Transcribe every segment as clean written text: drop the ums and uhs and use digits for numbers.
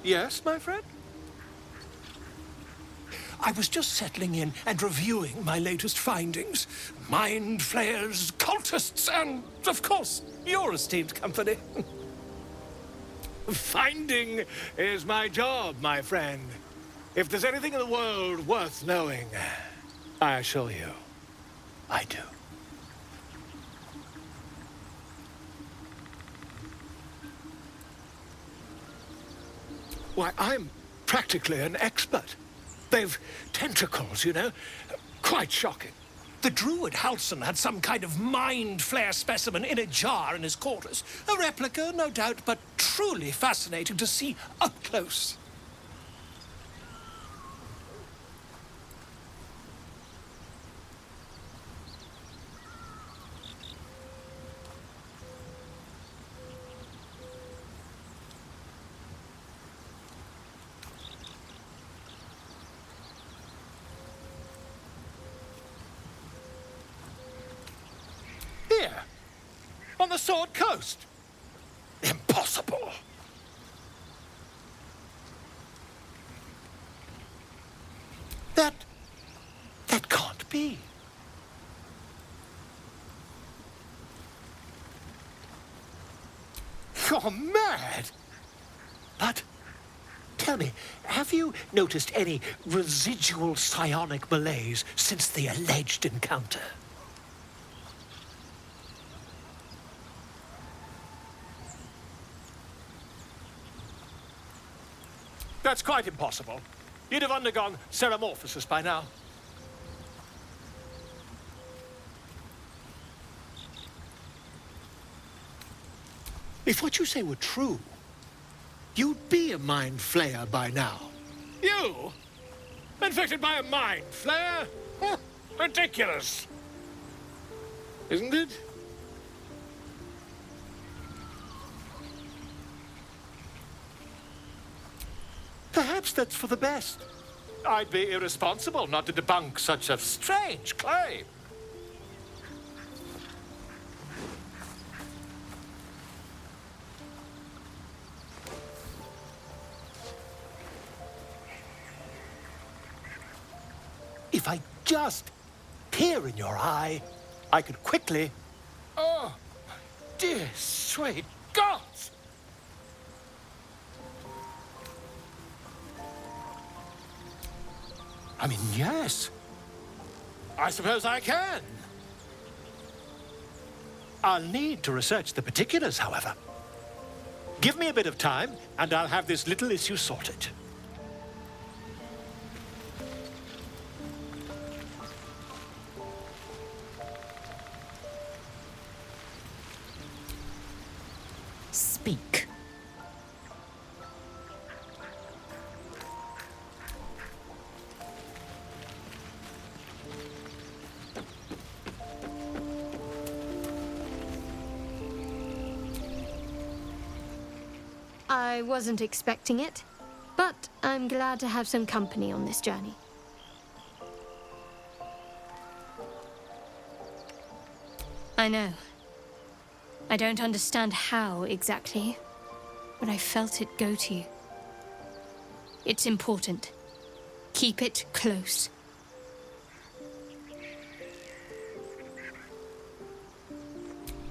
Yes, my friend? I was just settling in and reviewing my latest findings. Mind flayers, cultists, and, of course, your esteemed company. Finding is my job, my friend. If there's anything in the world worth knowing, I assure you, I do. Why, I'm practically an expert. They've tentacles, you know. Quite shocking. The druid Halson had some kind of mind flare specimen in a jar in his quarters. A replica, no doubt, but truly fascinating to see up close. Here, on the Sword Coast. Impossible. That can't be. You're mad. But tell me, have you noticed any residual psionic malaise since the alleged encounter? That's quite impossible. You'd have undergone ceramorphosis by now. If what you say were true, you'd be a mind flayer by now. You? Infected by a mind flayer? Huh, ridiculous. Isn't it? Perhaps that's for the best. I'd be irresponsible not to debunk such a strange claim. If I just peer in your eye, I could quickly... Oh, dear sweet gods! I mean, yes. I suppose I can. I'll need to research the particulars, however. Give me a bit of time, and I'll have this little issue sorted. Speak. I wasn't expecting it, but I'm glad to have some company on this journey. I know. I don't understand how exactly, but I felt it go to you. It's important. Keep it close.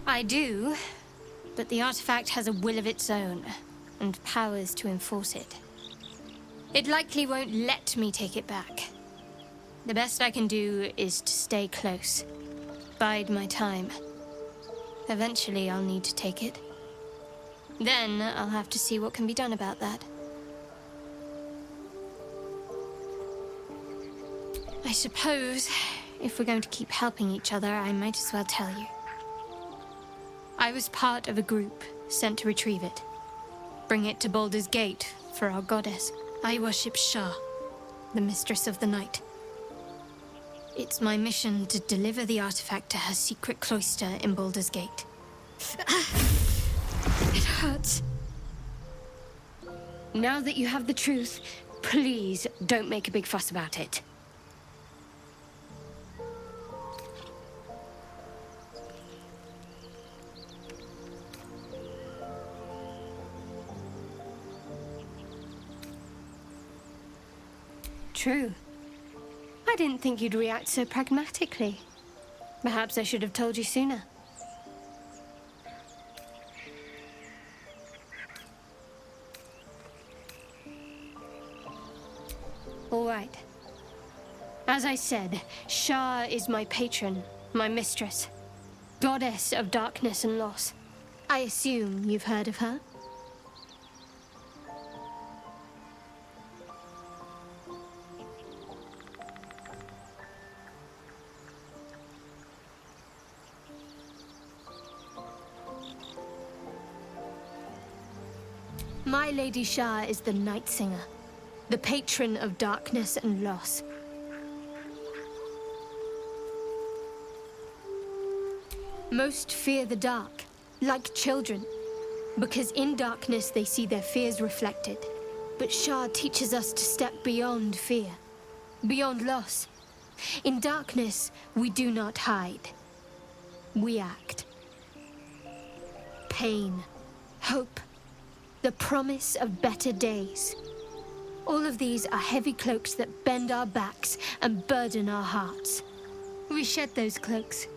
I do, but the artifact has a will of its own, and powers to enforce it. It likely won't let me take it back. The best I can do is to stay close. Bide my time. Eventually, I'll need to take it. Then, I'll have to see what can be done about that. I suppose, if we're going to keep helping each other, I might as well tell you. I was part of a group sent to retrieve it. Bring it to Baldur's Gate for our goddess. I worship Shah, the mistress of the night. It's my mission to deliver the artifact to her secret cloister in Baldur's Gate. It hurts. Now that you have the truth, please don't make a big fuss about it. True. I didn't think you'd react so pragmatically. Perhaps I should have told you sooner. All right. As I said, Shah is my patron, my mistress, goddess of darkness and loss. I assume you've heard of her? My Lady Shah is the Night Singer, the patron of darkness and loss. Most fear the dark, like children, because in darkness they see their fears reflected. But Shah teaches us to step beyond fear, beyond loss. In darkness, we do not hide. We act. Pain, hope, the promise of better days. All of these are heavy cloaks that bend our backs and burden our hearts. We shed those cloaks.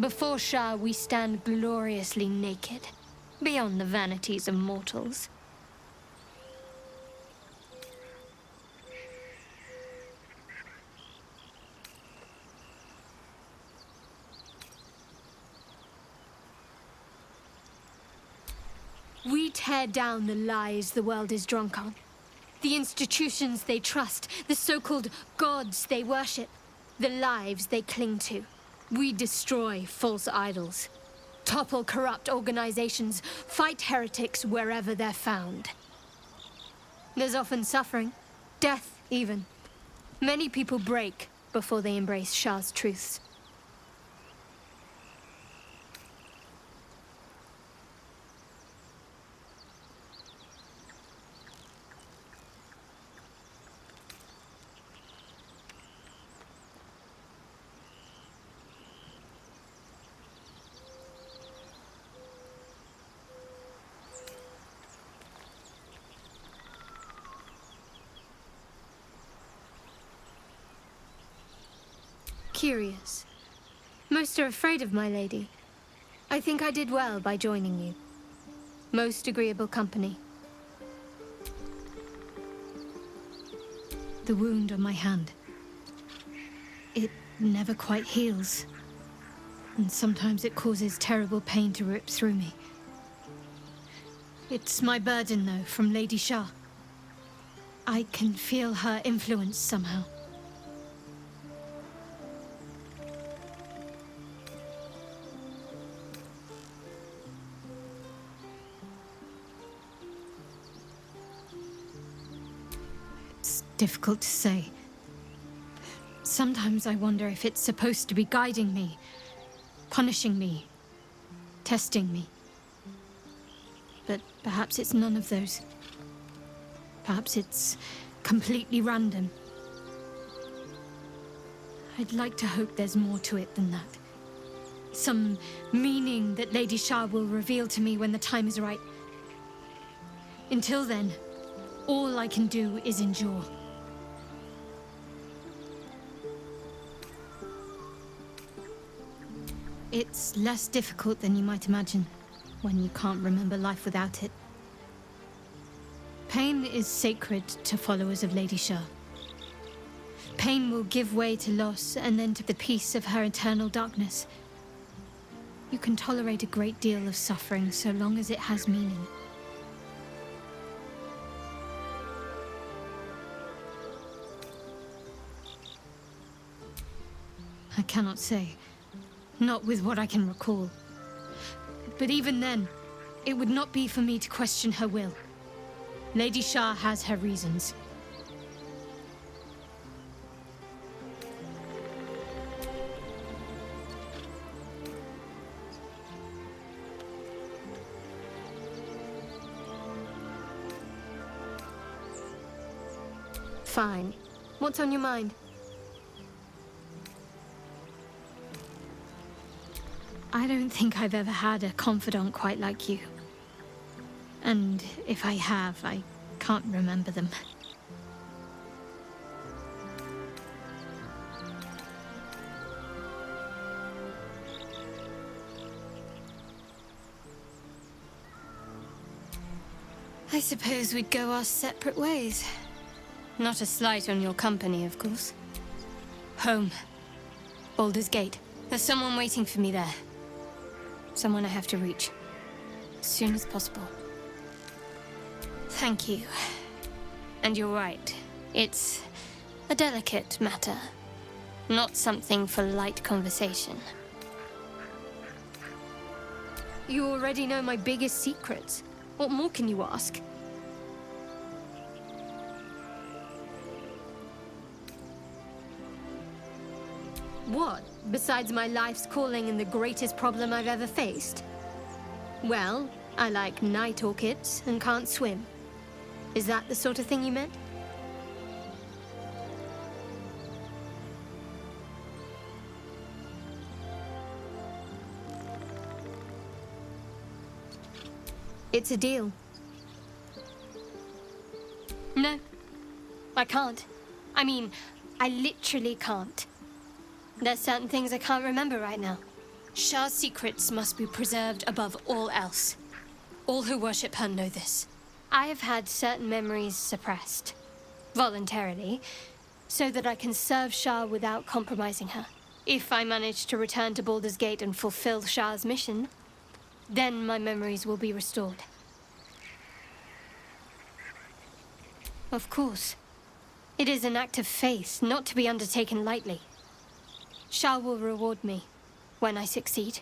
Before Shah, we stand gloriously naked, beyond the vanities of mortals. We tear down the lies the world is drunk on, the institutions they trust, the so-called gods they worship, the lives they cling to. We destroy false idols, topple corrupt organizations, fight heretics wherever they're found. There's often suffering, death even. Many people break before they embrace Shah's truths. Curious. Most are afraid of my lady. I think I did well by joining you. Most agreeable company. The wound on my hand. It never quite heals. And sometimes it causes terrible pain to rip through me. It's my burden, though, from Lady Shah. I can feel her influence somehow. Difficult to say. Sometimes I wonder if it's supposed to be guiding me, punishing me, testing me. But perhaps it's none of those. Perhaps it's completely random. I'd like to hope there's more to it than that. Some meaning that Lady Shah will reveal to me when the time is right. Until then, all I can do is endure. It's less difficult than you might imagine, when you can't remember life without it. Pain is sacred to followers of Lady Shah. Pain will give way to loss, and then to the peace of her eternal darkness. You can tolerate a great deal of suffering so long as it has meaning. I cannot say. Not with what I can recall. But even then, it would not be for me to question her will. Lady Shah has her reasons. Fine. What's on your mind? I don't think I've ever had a confidant quite like you. And if I have, I can't remember them. I suppose we'd go our separate ways. Not a slight on your company, of course. Home. Baldur's Gate. There's someone waiting for me there. Someone I have to reach. As soon as possible. Thank you. And you're right. It's a delicate matter. Not something for light conversation. You already know my biggest secrets. What more can you ask? What, besides my life's calling and the greatest problem I've ever faced? Well, I like night orchids and can't swim. Is that the sort of thing you meant? It's a deal. No, I can't. I mean, I literally can't. There's certain things I can't remember right now. Shah's secrets must be preserved above all else. All who worship her know this. I have had certain memories suppressed, voluntarily, so that I can serve Shah without compromising her. If I manage to return to Baldur's Gate and fulfill Shah's mission, then my memories will be restored. Of course. It is an act of faith, not to be undertaken lightly. Shah will reward me when I succeed.